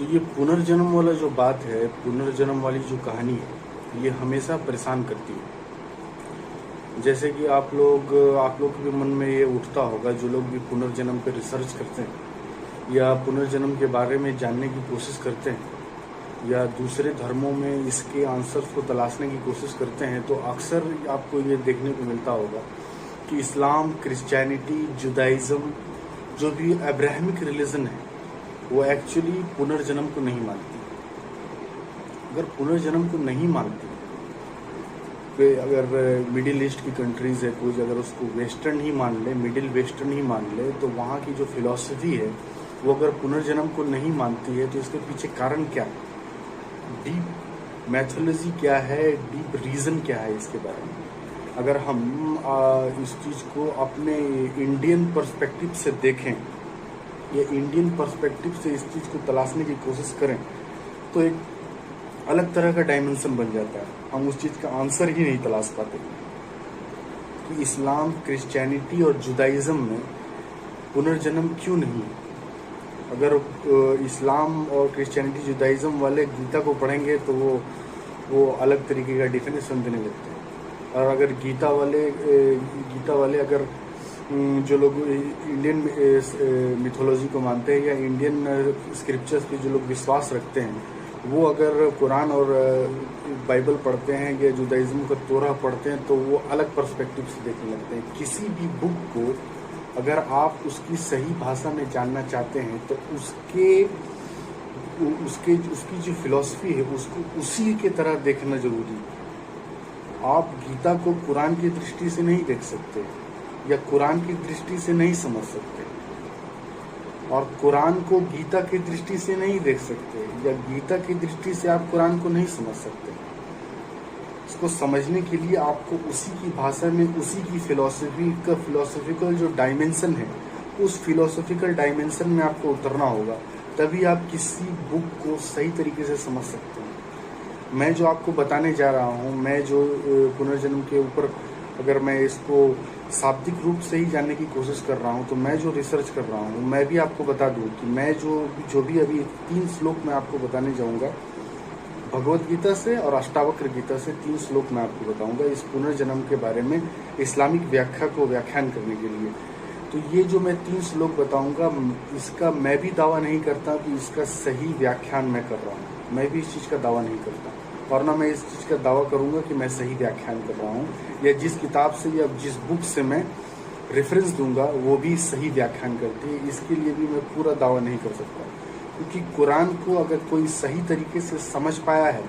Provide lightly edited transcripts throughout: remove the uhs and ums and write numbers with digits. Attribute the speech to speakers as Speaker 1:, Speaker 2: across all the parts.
Speaker 1: तो ये पुनर्जन्म वाला जो बात है, पुनर्जन्म वाली जो कहानी है, ये हमेशा परेशान करती है। जैसे कि आप लोग के मन में ये उठता होगा, जो लोग भी पुनर्जन्म पे रिसर्च करते हैं या पुनर्जन्म के बारे में जानने की कोशिश करते हैं या दूसरे धर्मों में इसके आंसर्स को तलाशने की कोशिश करते हैं, तो अक्सर आपको ये देखने को मिलता होगा कि इस्लाम, क्रिश्चियनिटी, जुदाइज़म, जो भी अब्राहमिक रिलीजन है, वो एक्चुअली पुनर्जन्म को नहीं मानती। अगर पुनर्जन्म को नहीं मानती, तो अगर मिडिल ईस्ट की कंट्रीज है कुछ, अगर उसको वेस्टर्न ही मान ले, मिडिल वेस्टर्न ही मान ले, तो वहाँ की जो फिलॉसफी है वो अगर पुनर्जन्म को नहीं मानती है, तो इसके पीछे कारण क्या है, डीप मैथोलॉजी क्या है, डीप रीज़न क्या है इसके बारे में। अगर हम इस चीज़ को अपने इंडियन पर्सपेक्टिव से देखें या इंडियन पर्सपेक्टिव से इस चीज़ को तलाशने की कोशिश करें, तो एक अलग तरह का डायमेंशन बन जाता है। हम उस चीज़ का आंसर ही नहीं तलाश पाते कि इस्लाम, क्रिश्चियनिटी और जुदाइज़म में पुनर्जन्म क्यों नहीं है। अगर इस्लाम और क्रिश्चियनिटी, जुदाइज़म वाले गीता को पढ़ेंगे तो वो अलग तरीके का डिफिनेशन देने लगते हैं। और अगर गीता वाले अगर जो लोग इंडियन मिथोलॉजी को मानते हैं या इंडियन स्क्रिप्चर्स पे जो लोग विश्वास रखते हैं, वो अगर कुरान और बाइबल पढ़ते हैं या जुदाइज़म का तोरा पढ़ते हैं, तो वो अलग पर्सपेक्टिव से देखने लगते हैं। किसी भी बुक को अगर आप उसकी सही भाषा में जानना चाहते हैं, तो उसकी जो फिलॉसफी है उसको उसी के तरह देखना जरूरी है। आप गीता को कुरान की दृष्टि से नहीं देख सकते या कुरान की दृष्टि से नहीं समझ सकते, और कुरान को गीता की दृष्टि से नहीं देख सकते या गीता की दृष्टि से आप कुरान को नहीं समझ सकते। इसको समझने के लिए आपको उसी की भाषा में, उसी की फिलोसफिकल जो डायमेंशन है, उस फिलोसफिकल डायमेंशन में आपको उतरना होगा, तभी आप किसी बुक को सही तरीके से समझ सकते हैं। मैं जो आपको बताने जा रहा हूँ, मैं जो पुनर्जन्म के ऊपर अगर मैं इसको शाब्दिक रूप से ही जानने की कोशिश कर रहा हूँ, तो मैं जो रिसर्च कर रहा हूँ, मैं भी आपको बता दूँ कि मैं जो भी अभी 3 श्लोक मैं आपको बताने जाऊँगा भगवत गीता से और अष्टावक्र गीता से, 3 श्लोक मैं आपको बताऊँगा इस पुनर्जन्म के बारे में इस्लामिक व्याख्या को व्याख्यान करने के लिए। तो ये जो मैं 3 श्लोक बताऊँगा, इसका मैं भी दावा नहीं करता कि इसका सही व्याख्यान मैं कर रहा हूँ। मैं भी इस चीज़ का दावा नहीं करता, और ना मैं इस चीज़ का दावा करूंगा कि मैं सही व्याख्यान कर रहा हूँ या जिस किताब से या जिस बुक से मैं रेफरेंस दूंगा वो भी सही व्याख्यान करती है। इसके लिए भी मैं पूरा दावा नहीं कर सकता, क्योंकि कुरान को अगर कोई सही तरीके से समझ पाया है,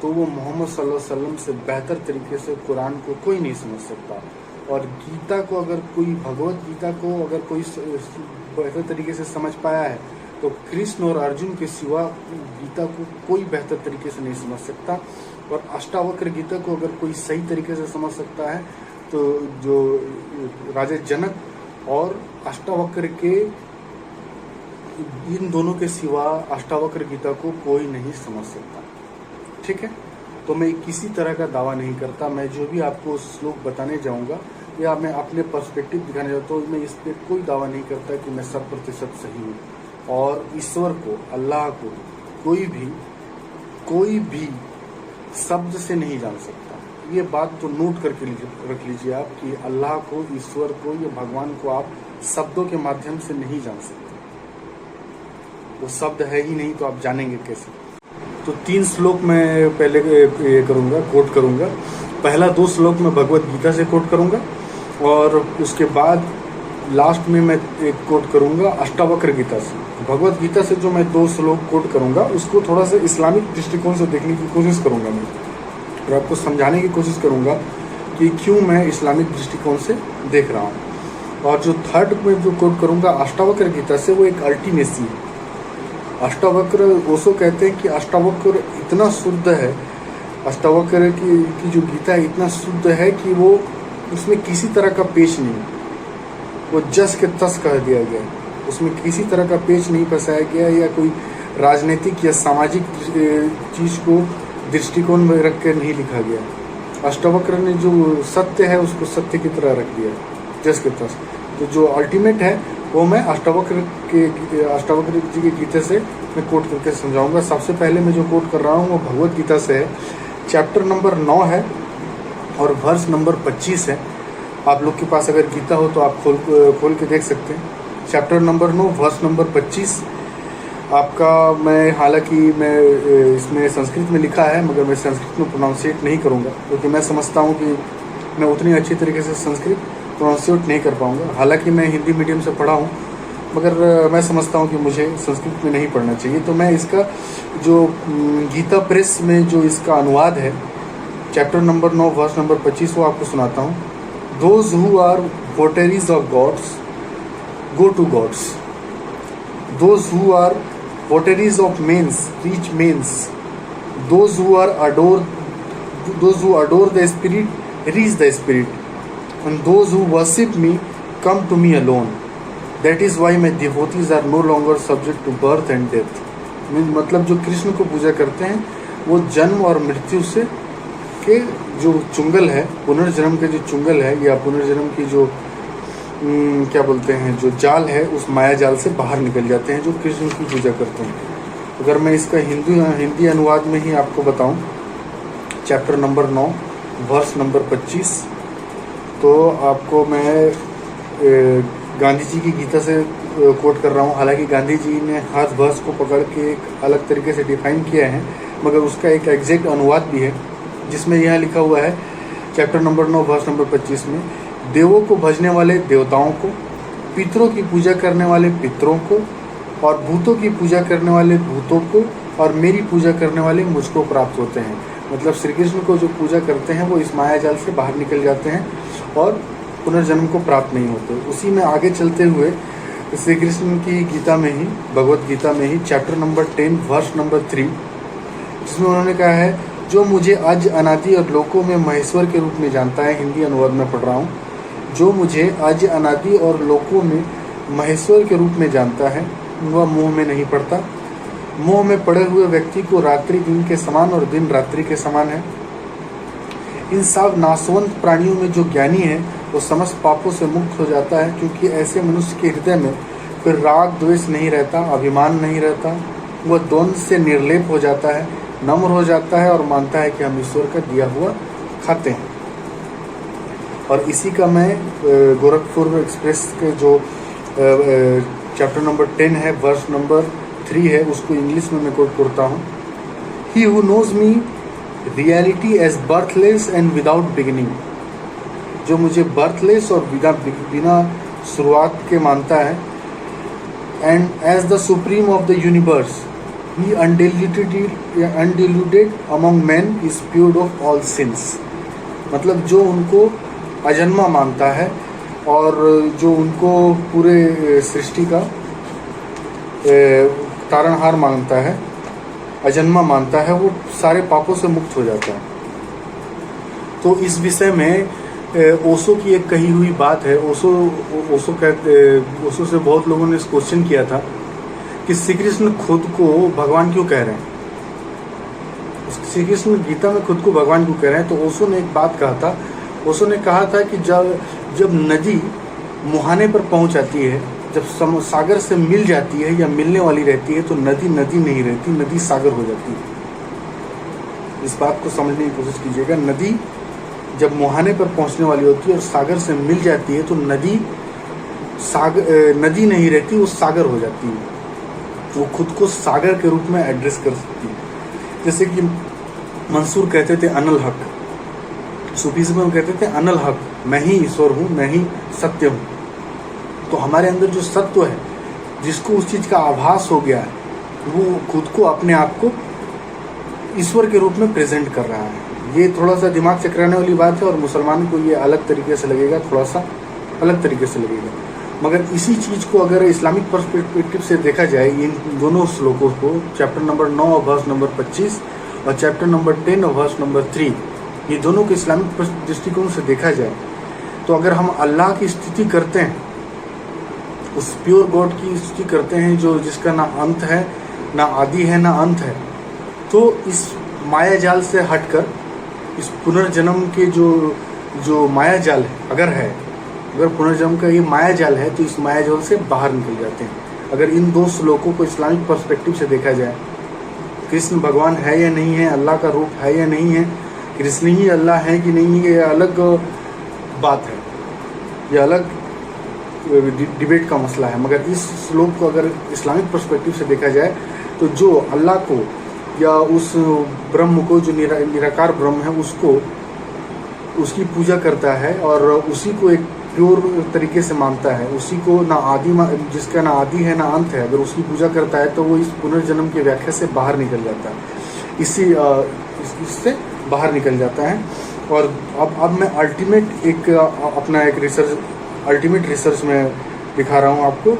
Speaker 1: तो वो मोहम्मद सल्लल्लाहु अलैहि वसल्लम से बेहतर तरीके से कुरान को कोई नहीं समझ सकता। और गीता को अगर कोई, भगवत गीता को अगर कोई बेहतर तरीके से समझ पाया है, तो कृष्ण और अर्जुन के सिवा गीता को कोई बेहतर तरीके से नहीं समझ सकता। और अष्टावक्र गीता को अगर कोई सही तरीके से समझ सकता है, तो जो राजा जनक और अष्टावक्र के, इन दोनों के सिवा अष्टावक्र गीता को कोई नहीं समझ सकता। ठीक है, तो मैं किसी तरह का दावा नहीं करता। मैं जो भी आपको श्लोक बताने जाऊंगा या मैं अपने पर्सपेक्टिव दिखाने जाता हूँ, मैं इस पर कोई दावा नहीं करता कि मैं 100% सही हूँ। और ईश्वर को, अल्लाह को कोई भी शब्द से नहीं जान सकता। ये बात तो नोट करके रख लीजिए आप कि अल्लाह को, ईश्वर को या भगवान को आप शब्दों के माध्यम से नहीं जान सकते। वो शब्द है ही नहीं, तो आप जानेंगे कैसे। तो 3 श्लोक मैं पहले ये करूँगा, कोट करूँगा। पहला 2 श्लोक मैं भगवत गीता से कोट करूँगा, और उसके बाद लास्ट में मैं एक कोट करूँगा अष्टावक्र गीता से। भगवत गीता से जो मैं 2 श्लोक कोट करूँगा, उसको थोड़ा सा इस्लामिक दृष्टिकोण से देखने की कोशिश करूँगा मैं, और आपको समझाने की कोशिश करूँगा कि क्यों मैं इस्लामिक दृष्टिकोण से देख रहा हूँ। और जो थर्ड में जो कोट करूँगा अष्टावक्र गीता से, वो एक अल्टीमेसी है। अष्टावक्र, ओशो कहते हैं कि अष्टावक्र इतना शुद्ध है, अष्टावक्र की जो गीता है इतना शुद्ध है कि वो, उसमें किसी तरह का पेच नहीं, वो जस के तस कह दिया गया, उसमें किसी तरह का पेच नहीं फंसाया गया या कोई राजनीतिक या सामाजिक चीज़ को दृष्टिकोण में रख कर नहीं लिखा गया। अष्टावक्र ने जो सत्य है उसको सत्य की तरह रख दिया, जस के तस। तो जो अल्टीमेट है वो मैं अष्टावक्र जी के गीता से मैं कोट करके समझाऊंगा। सबसे पहले मैं जो कोट कर रहा हूँ वो भगवत गीता से है, चैप्टर नंबर 9 है और वर्स नंबर 25 है। आप लोग के पास अगर गीता हो तो आप खोल के देख सकते हैं। चैप्टर नंबर 9 वर्स नंबर 25 आपका, मैं हालांकि मैं इसमें संस्कृत में लिखा है मगर मैं संस्कृत में प्रोनाउंसिएट नहीं करूँगा, क्योंकि मैं समझता हूँ कि मैं उतनी अच्छी तरीके से संस्कृत प्रोनाउंसिएट नहीं कर पाऊँगा। हालांकि मैं हिंदी मीडियम से पढ़ा हूँ मगर मैं समझता हूँ कि मुझे संस्कृत में नहीं पढ़ना चाहिए। तो मैं इसका जो गीता प्रेस में जो इसका अनुवाद है, चैप्टर नंबर 9 वर्स नंबर 25 वो आपको सुनाता हूँ। Those who are votaries of gods go to gods, those who are votaries of men's reach men's, those who adore the spirit reach the spirit, and those who worship me come to me alone. That is why my devotees are no longer subject to birth and death. मतलब जो कृष्ण को पूजा करते हैं वो जन्म और मृत्यु से के जो चुंगल है, पुनर्जन्म के जो चुंगल है या पुनर्जन्म की जो क्या बोलते हैं जो जाल है, उस माया जाल से बाहर निकल जाते हैं जो कृष्ण की पूजा करते हैं। अगर मैं इसका हिंदी अनुवाद में ही आपको बताऊं, चैप्टर नंबर 9 वर्स नंबर 25, तो आपको मैं गांधी जी की गीता से कोट कर रहा हूं। हालांकि गांधी जी ने हर वर्स को पकड़ के एक अलग तरीके से डिफाइन किया है, मगर उसका एक एग्जैक्ट अनुवाद भी है जिसमें यह लिखा हुआ है चैप्टर नंबर 9 वर्स नंबर 25 में, देवों को भजने वाले देवताओं को, पितरों की पूजा करने वाले पितरों को, और भूतों की पूजा करने वाले भूतों को, और मेरी पूजा करने वाले मुझको प्राप्त होते हैं। मतलब श्री कृष्ण को जो पूजा करते हैं वो इस माया जाल से बाहर निकल जाते हैं और पुनर्जन्म को प्राप्त नहीं होते। उसी में आगे चलते हुए श्री कृष्ण की गीता में ही, भगवत गीता में ही, चैप्टर नंबर 10 वर्स नंबर 3, जिसमें उन्होंने कहा है, जो मुझे आज अनादि और लोकों में महेश्वर के रूप में जानता है, हिंदी अनुवाद में पढ़ रहा हूँ, जो मुझे आज अनादि और लोकों में महेश्वर के रूप में जानता है वह मोह में नहीं पड़ता। मोह में पड़े हुए व्यक्ति को रात्रि दिन के समान और दिन रात्रि के समान है। इन सब नाशवंत प्राणियों में जो ज्ञानी है वो समस्त पापों से मुक्त हो जाता है, क्योंकि ऐसे मनुष्य के हृदय में फिर राग द्वेष नहीं रहता, अभिमान नहीं रहता। वह द्वंद्व से निर्लेप हो जाता है, नम्र हो जाता है और मानता है कि हम ईश्वर का दिया हुआ खाते हैं। और इसी का मैं गोरखपुर एक्सप्रेस के जो चैप्टर नंबर 10 है वर्स नंबर 3 है, उसको इंग्लिश में मैं कोट करता हूँ। He who knows me reality as birthless and without beginning, जो मुझे बर्थलेस और बिना शुरुआत के मानता है, and as the supreme of the universe, he undiluted among man is purged of all sins. मतलब जो उनको अजन्मा मानता है और जो उनको पूरे सृष्टि का तारनहार मानता है, अजन्मा मानता है, वो सारे पापों से मुक्त हो जाता है। तो इस विषय में ओशो की एक कही हुई बात है। ओशो से बहुत लोगों ने क्वेश्चन किया था कि श्री कृष्ण खुद को भगवान क्यों कह रहे हैं, श्री कृष्ण गीता में खुद को भगवान क्यों कह रहे हैं। तो ओशो ने एक बात कहा था, ओशो ने कहा था कि जब नदी मुहाने पर पहुंच जाती है, जब सागर से मिल जाती है या मिलने वाली रहती है, तो नदी नहीं रहती, नदी सागर हो जाती है। इस बात को समझने की कोशिश कीजिएगा। नदी जब मुहाने पर पहुंचने वाली होती है और सागर से मिल जाती है, तो नदी नहीं रहती, वो सागर हो जाती है। वो खुद को सागर के रूप में एड्रेस कर सकती है। जैसे कि मंसूर कहते थे अनल हक, सूफीज़्म में कहते थे अनल हक, मैं ही ईश्वर हूँ, मैं ही सत्य हूँ। तो हमारे अंदर जो सत्य है, जिसको उस चीज़ का आभास हो गया है, वो खुद को अपने आप को ईश्वर के रूप में प्रेजेंट कर रहा है। ये थोड़ा सा दिमाग चकराने वाली बात है और मुसलमान को ये अलग तरीके से लगेगा, थोड़ा सा अलग तरीके से लगेगा। मगर इसी चीज़ को अगर इस्लामिक पर्सपेक्टिव से देखा जाए, इन दोनों श्लोकों को, चैप्टर नंबर 9 वर्स नंबर 25 और चैप्टर नंबर 10 वर्स नंबर 3, ये दोनों को इस्लामिक दृष्टिकोण से देखा जाए, तो अगर हम अल्लाह की स्तुति करते हैं, उस प्योर गॉड की स्तुति करते हैं जो जिसका ना अंत है, ना आदि है, ना अंत है, तो इस माया जाल से हटकर इस पुनर्जन्म के जो माया जाल है, अगर है, अगर पुनर्जन्म का ये माया जाल है तो इस माया जाल से बाहर निकल जाते हैं। अगर इन दो श्लोकों को इस्लामिक पर्सपेक्टिव से देखा जाए, कृष्ण भगवान है या नहीं है, अल्लाह का रूप है या नहीं है, कृष्ण ही अल्लाह है कि नहीं है, ये अलग बात है, ये अलग डिबेट का मसला है। मगर इस श्लोक को अगर इस्लामिक पर्सपेक्टिव से देखा जाए तो जो अल्लाह को या उस ब्रह्म को, जो निराकार ब्रह्म है, उसको, उसकी पूजा करता है और उसी को एक प्योर तरीके से मानता है, उसी को ना आदि, जिसका ना आदि है ना अंत है, अगर उसकी पूजा करता है तो वो इस पुनर्जन्म की व्याख्या से बाहर निकल जाता है, इससे बाहर निकल जाता है। और अब मैं अल्टीमेट रिसर्च में दिखा रहा हूँ आपको।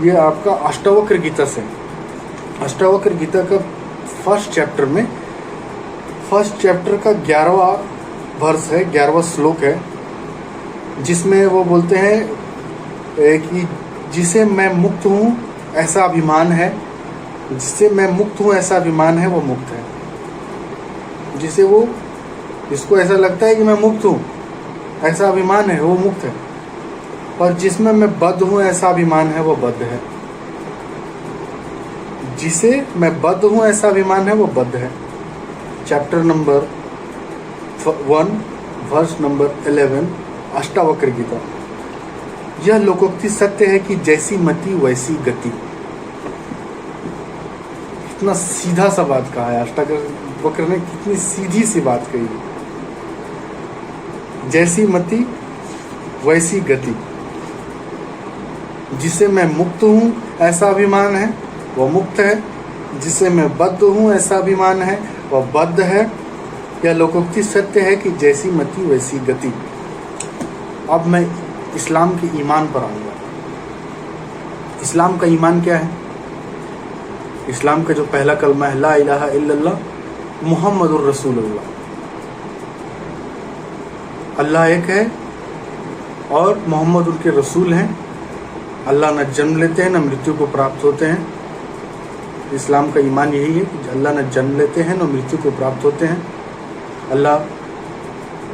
Speaker 1: ये आपका अष्टावक्र गीता से, अष्टावक्र गीता का फर्स्ट चैप्टर का 11वां वर्स है, 11वां श्लोक है, जिसमें वो बोलते हैं कि जिसे मैं मुक्त हूँ ऐसा अभिमान है, जिससे मैं मुक्त हूँ ऐसा अभिमान है वो मुक्त है। जिसको ऐसा लगता है कि मैं मुक्त हूँ ऐसा अभिमान है वो मुक्त है, और जिसमें मैं बद्ध हूँ ऐसा अभिमान है वो बद्ध है। जिसे मैं बद्ध हूँ ऐसा अभिमान है वो बद्ध है। Chapter number 1 verse number 11 Ashtavakra Gita. यह लोकोक्ति सत्य है कि जैसी मति वैसी गति। कितना सीधा सा बात कहा है अष्टावक्र ने, कितनी सीधी सी बात कही है। जैसी मति वैसी गति। जिसे मैं मुक्त हूँ ऐसा अभिमान है वह मुक्त है, जिसे मैं बद्ध हूँ ऐसा अभिमान है वह बद्ध है। यह लोकोक्ति सत्य है कि जैसी मति वैसी गति। अब मैं इस्लाम के ईमान पर आऊँगा। इस्लाम का ईमान क्या है? इस्लाम का जो पहला कलमा है, ला इलाहा इल्लल्लाह मुहम्मदुर रसूलुल्लाह। अल्लाह एक है और मोहम्मद उनके रसूल हैं। अल्लाह न जन्म लेते हैं न मृत्यु को प्राप्त होते हैं। इस्लाम का ईमान यही है कि अल्लाह न जन्म लेते हैं न मृत्यु को प्राप्त होते हैं। अल्लाह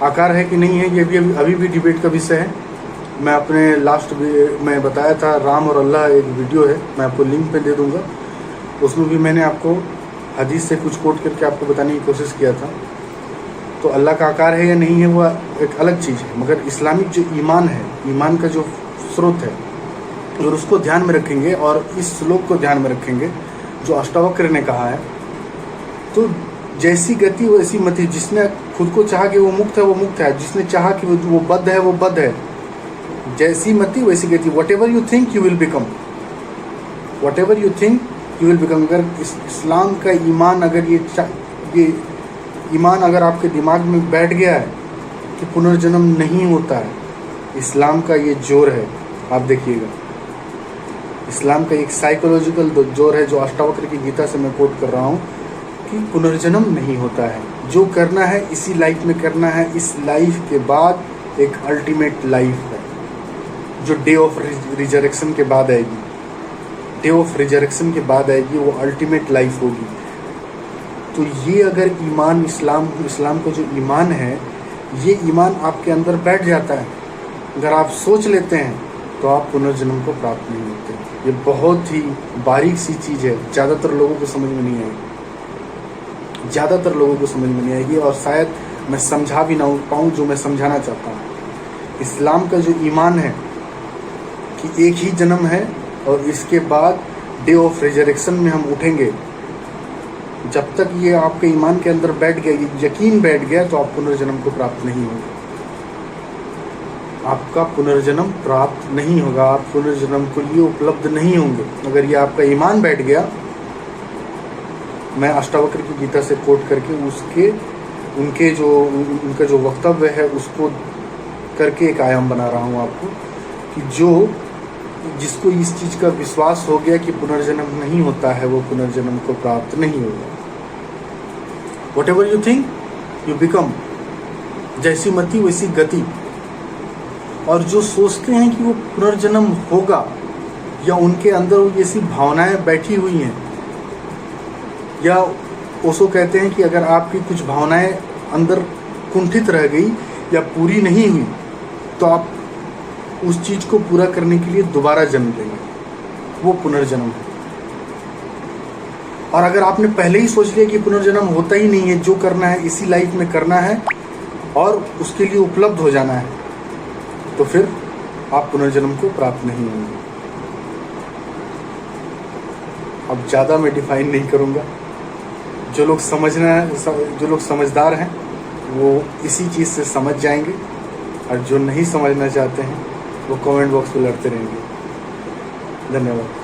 Speaker 1: आकार है कि नहीं है, ये भी अभी भी डिबेट का विषय है। मैं अपने लास्ट में बताया था राम और अल्लाह एक वीडियो है, मैं आपको लिंक पे दे दूंगा। उसमें भी मैंने आपको हदीस से कुछ कोट करके आपको बताने की कोशिश किया था। तो अल्लाह का आकार है या नहीं है वो एक अलग चीज़ है, मगर इस्लामिक जो ईमान है, ईमान का जो स्रोत है, अगर उसको ध्यान में रखेंगे और इस श्लोक को ध्यान में रखेंगे जो अष्टावक्र ने कहा है, तो जैसी गति वैसी मति। जिसने खुद को चाहा कि वो मुक्त है वो मुक्त है, जिसने चाहा कि वो बद्ध है वो बद्ध है। जैसी मति वैसी गति। What ever you think you will become, what ever you think you will become. अगर इस्लाम का ईमान, अगर ये ईमान अगर आपके दिमाग में बैठ गया है कि पुनर्जन्म नहीं होता है, इस्लाम का ये जोर है। आप देखिएगा, इस्लाम का एक साइकोलॉजिकल जोर है जो अष्टावक्र की गीता से मैं कोट कर रहा हूँ कि पुनर्जन्म नहीं होता है। जो करना है इसी लाइफ में करना है। इस लाइफ के बाद एक अल्टीमेट लाइफ है जो डे ऑफ रिजरेक्शन के बाद आएगी। डे ऑफ रिजरेक्शन के बाद आएगी, वो अल्टीमेट लाइफ होगी। तो ये अगर ईमान, इस्लाम का जो ईमान है, ये ईमान आपके अंदर बैठ जाता है, अगर आप सोच लेते हैं तो आप पुनर्जन्म को प्राप्त नहीं होते। ये बहुत ही बारीक सी चीज़ है, ज़्यादातर लोगों को समझ में नहीं आएगी, ज़्यादातर लोगों को समझ में नहीं आएगी और शायद मैं समझा भी ना पाऊँ जो मैं समझाना चाहता हूँ। इस्लाम का जो ईमान है कि एक ही जन्म है और इसके बाद डे ऑफ रिजरेक्शन में हम उठेंगे। जब तक ये आपके ईमान के अंदर बैठ गया, ये यकीन बैठ गया, तो आप पुनर्जन्म को प्राप्त नहीं होंगे। आपका पुनर्जन्म प्राप्त नहीं होगा, आप पुनर्जन्म के लिए उपलब्ध नहीं होंगे। अगर ये आपका ईमान बैठ गया, मैं अष्टावक्र की गीता से कोट करके उनका जो वक्तव्य है उसको करके एक आयाम बना रहा हूँ आपको, कि जिसको इस चीज़ का विश्वास हो गया कि पुनर्जन्म नहीं होता है, वो पुनर्जन्म को प्राप्त नहीं होगा। Whatever you think, you become। जैसी मति वैसी गति। और जो सोचते हैं कि वो पुनर्जन्म होगा, या उनके अंदर वो जैसी भावनाएं बैठी हुई हैं, या ओशो कहते हैं कि अगर आपकी कुछ भावनाएं अंदर कुंठित रह गई या पूरी नहीं हुई, तो आप उस चीज को पूरा करने के लिए दोबारा जन्म लेंगे, वो पुनर्जन्म है। और अगर आपने पहले ही सोच लिया कि पुनर्जन्म होता ही नहीं है, जो करना है इसी लाइफ में करना है और उसके लिए उपलब्ध हो जाना है, तो फिर आप पुनर्जन्म को प्राप्त नहीं होंगे। अब ज़्यादा मैं डिफाइन नहीं करूँगा। जो लोग समझदार हैं वो इसी चीज़ से समझ जाएंगे, और जो नहीं समझना चाहते हैं वो कमेंट बॉक्स में लड़ते रहेंगे। धन्यवाद।